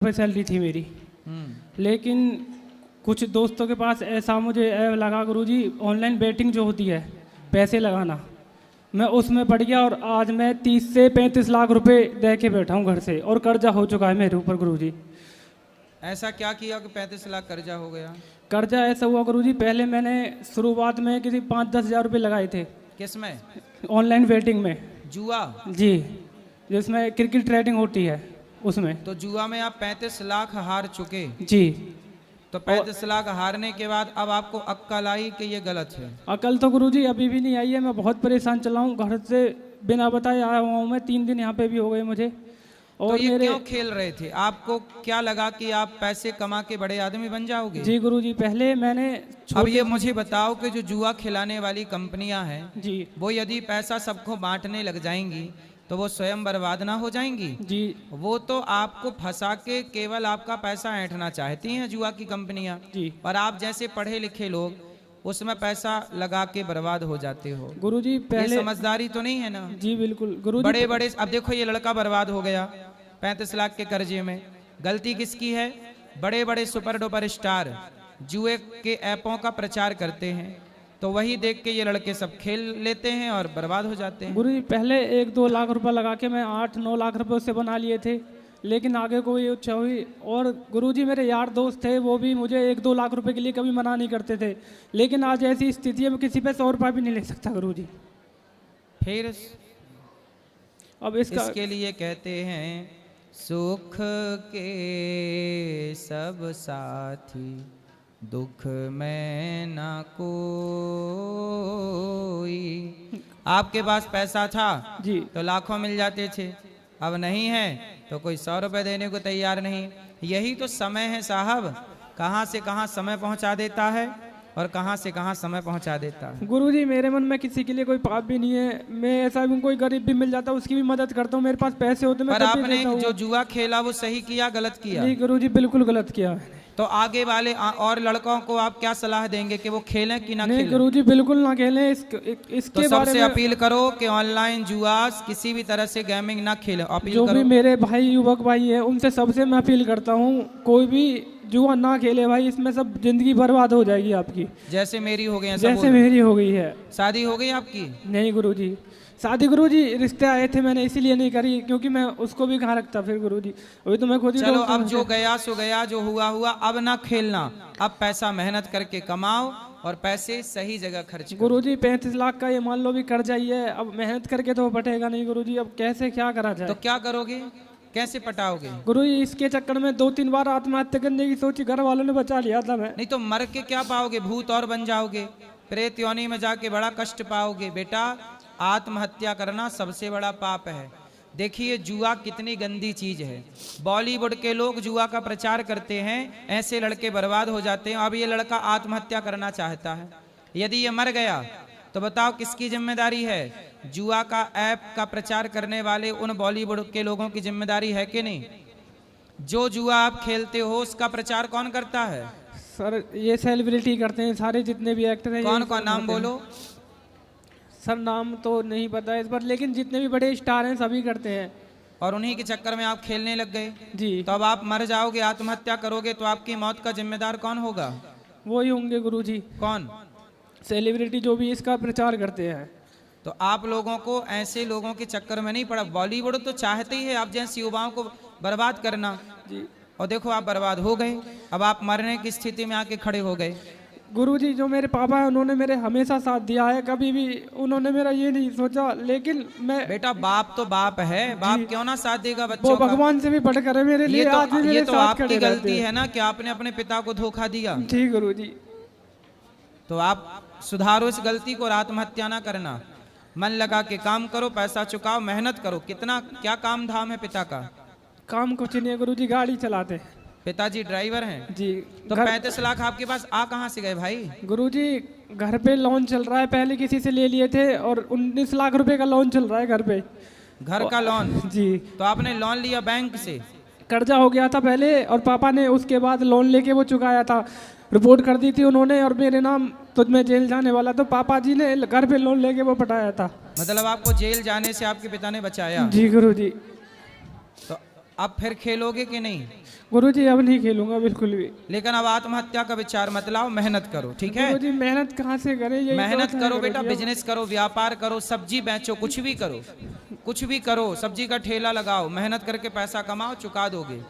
रुपये सैलरी थी मेरी। लेकिन कुछ दोस्तों के पास ऐसा मुझे ऐप लगा गुरुजी, ऑनलाइन बेटिंग जो होती है पैसे लगाना, मैं उसमें पड़ गया और आज मैं 30 से 35 लाख रुपए दे के बैठा हूँ घर से, और कर्जा हो चुका है मेरे ऊपर गुरुजी। ऐसा क्या किया कि 35 लाख कर्जा हो गया? कर्जा ऐसा हुआ गुरुजी, पहले मैंने शुरुआत में किसी 5-10 हज़ार रुपये लगाए थे। किस में? ऑनलाइन बेटिंग में। जुआ? जी, जिसमें क्रिकेट ट्रेडिंग होती है उसमें। तो जुआ में आप 35 लाख हार चुके? जी। तो 35 लाख हारने के बाद अब आपको अक्ल आई कि ये गलत है? अकल तो गुरुजी अभी भी नहीं आई है, मैं बहुत परेशान चला हूँ, घर से बिना बताए आया हुआ हूँ मैं, 3 दिन यहाँ पे भी हो गए मुझे। और तो ये क्यों खेल रहे थे? आपको क्या लगा कि आप पैसे कमा के बड़े आदमी बन जाओगे? जी गुरुजी, पहले मैंने अब ये मुझे बताओ कि जो जुआ खिलाने वाली कंपनियां हैं जी, वो यदि पैसा सबको बांटने लग जाएंगी तो वो स्वयं बर्बाद ना हो जाएंगी? जी। वो तो आपको फंसा के केवल आपका पैसा ऐंठना चाहती हैं जुआ की कंपनियां, जी। और आप जैसे पढ़े लिखे लोग उसमें पैसा लगा के बर्बाद हो जाते हो। गुरुजी पहले ये समझदारी तो नहीं है ना? जी बिल्कुल गुरुजी। बड़े बड़े, अब देखो ये लड़का बर्बाद हो गया 35 लाख के कर्जे में। गलती किसकी है? बड़े बड़े सुपर डुपर स्टार जुए के ऐपों का प्रचार करते हैं, तो वही देख के ये लड़के सब खेल लेते हैं और बर्बाद हो जाते हैं। गुरुजी पहले 1-2 लाख रुपए लगा के मैं 8-9 लाख रुपए उससे बना लिए थे, लेकिन आगे कोई इच्छा हुई। और गुरुजी मेरे यार दोस्त थे, वो भी मुझे 1-2 लाख रुपए के लिए कभी मना नहीं करते थे, लेकिन आज ऐसी स्थिति है मैं किसी पे 100 रुपये भी नहीं ले सकता गुरुजी। फिर अब इसके लिए कहते हैं सुख के सब साथी, दुख में ना कोई। आपके पास पैसा था जी तो लाखों मिल जाते थे, अब नहीं है तो कोई 100 रुपए देने को तैयार नहीं। यही तो समय है साहब, कहाँ से कहाँ समय पहुँचा देता है और कहाँ से कहाँ समय पहुँचा देता है। गुरुजी मेरे मन में किसी के लिए कोई पाप भी नहीं है, मैं ऐसा भी कोई गरीब भी मिल जाता उसकी भी मदद करता हूँ, मेरे पास पैसे होते मैं पर तब भी आपने देता हूँ। जो जुआ खेला वो सही किया गलत किया? नहीं गुरुजी बिल्कुल गलत किया मैंने। तो आगे वाले और लड़कों को आप क्या सलाह देंगे कि वो खेलें कि ना नहीं खेलें? गुरुजी बिल्कुल ना खेलें। इसके तो बारे सबसे में अपील करो कि ऑनलाइन जुआ किसी भी तरह से गेमिंग ना खेलें। अपील जो करो। भी मेरे भाई युवक भाई हैं उनसे सबसे मैं अपील करता हूँ, कोई भी जुआ ना खेले भाई, इसमें सब जिंदगी बर्बाद हो जाएगी आपकी, जैसे मेरी हो गई। जैसे मेरी हो गई है। शादी हो गई आपकी? नहीं गुरुजी, शादी गुरुजी रिश्ते आए थे, मैंने इसीलिए नहीं करी क्योंकि मैं उसको भी कहाँ रखता फिर गुरुजी, अभी तो मैं खुद ही। चलो अब जो गया सो गया, जो हुआ हुआ, अब ना खेलना। अब पैसा मेहनत करके कमाओ और पैसे सही जगह खर्च करो। गुरुजी 35 लाख का ये मान लो भी कर्जा ही है, अब मेहनत करके तो बटेगा नहीं गुरुजी, अब कैसे क्या करा जाए? तो क्या करोगे? कैसे पटाओगे? गुरुजी इसके चक्कर में 2-3 बार आत्महत्या करने की सोची, घर वालों ने बचा लिया था मैं। नहीं तो मर के क्या पाओगे? भूत और बन जाओगे, प्रेत योनि में जाके बड़ा कष्ट पाओगे। बेटा आत्महत्या करना सबसे बड़ा पाप है। देखिए जुआ कितनी गंदी चीज है। बॉलीवुड के लोग जुआ का प्रचार करते हैं, ऐसे लड़के बर्बाद हो जाते हैं। अब ये लड़का आत्महत्या करना चाहता है, यदि ये मर गया तो बताओ किसकी जिम्मेदारी है? जुआ का ऐप का प्रचार करने वाले उन बॉलीवुड के लोगों की जिम्मेदारी है कि नहीं? जो जुआ आप खेलते हो उसका प्रचार कौन करता है? सर ये सेलिब्रिटी करते हैं, सारे जितने भी एक्टर हैं। कौन कौन? नाम बोलो। सर नाम तो नहीं पता इस बार, लेकिन जितने भी बड़े स्टार हैं सभी करते हैं। और उन्हीं के चक्कर में आप खेलने लग गए। जी। तो अब आप मर जाओगे, आत्महत्या करोगे, तो आपकी मौत का जिम्मेदार कौन होगा? वो ही होंगे गुरुजी, कौन? सेलिब्रिटी जो भी इसका प्रचार करते हैं। तो आप लोगों को ऐसे लोगों के चक्कर में नहीं पड़ा। बॉलीवुड तो चाहते ही है आप जैसे युवाओं को बर्बाद करना जी। और देखो आप बर्बाद हो गए, अब आप मरने की स्थिति में आके खड़े हो गए। गुरुजी जो मेरे पापा है उन्होंने मेरे हमेशा साथ दिया है, कभी भी उन्होंने मेरा ये नहीं सोचा, लेकिन मैं। बेटा बाप तो बाप है, बाप क्यों ना साथ देगा बच्चों वो का? भगवान से भी बढ़कर है मेरे लिए, आज भी मेरे ये तो साथ आपकी खड़े गलती रहते हैं। है ना कि आपने अपने पिता को धोखा दिया। जी गुरुजी। तो आप सुधारो इस गलती को और आत्महत्या ना करना। मन लगा के काम करो, पैसा चुकाओ, मेहनत करो। कितना क्या काम धाम है पिता का? काम कुछ नहीं है गुरुजी, गाड़ी चलाते हैं। पिताजी ड्राइवर हैं जी। तो 35 लाख आपके पास आ कहाँ से गए भाई? गुरुजी घर पे लोन चल रहा है, पहले किसी से ले लिए थे और 19 लाख रुपए का लोन चल रहा है घर पे। घर का लोन? जी। तो आपने लोन लिया बैंक से? कर्जा हो गया था पहले और पापा ने उसके बाद लोन लेके वो चुकाया था, रिपोर्ट कर दी थी उन्होंने और मेरे नाम, तो मैं जेल जाने वाला तो पापा जी ने घर पे लोन लेके वो पटाया था। मतलब आपको जेल जाने से आपके पिता ने बचाया? जी गुरुजी। तो अब फिर खेलोगे कि नहीं? गुरुजी अब नहीं खेलूंगा बिल्कुल भी। लेकिन अब आत्महत्या का विचार मत लाओ, मेहनत करो, ठीक है? गुरुजी मेहनत कहाँ से करें, यही मेहनत बात है करो बेटा, गुरुजी। बिजनेस करो, व्यापार करो, सब्जी बेचो, कुछ भी करो, कुछ भी करो, सब्जी का ठेला लगाओ, मेहनत करके पैसा कमाओ, चुका दोगे।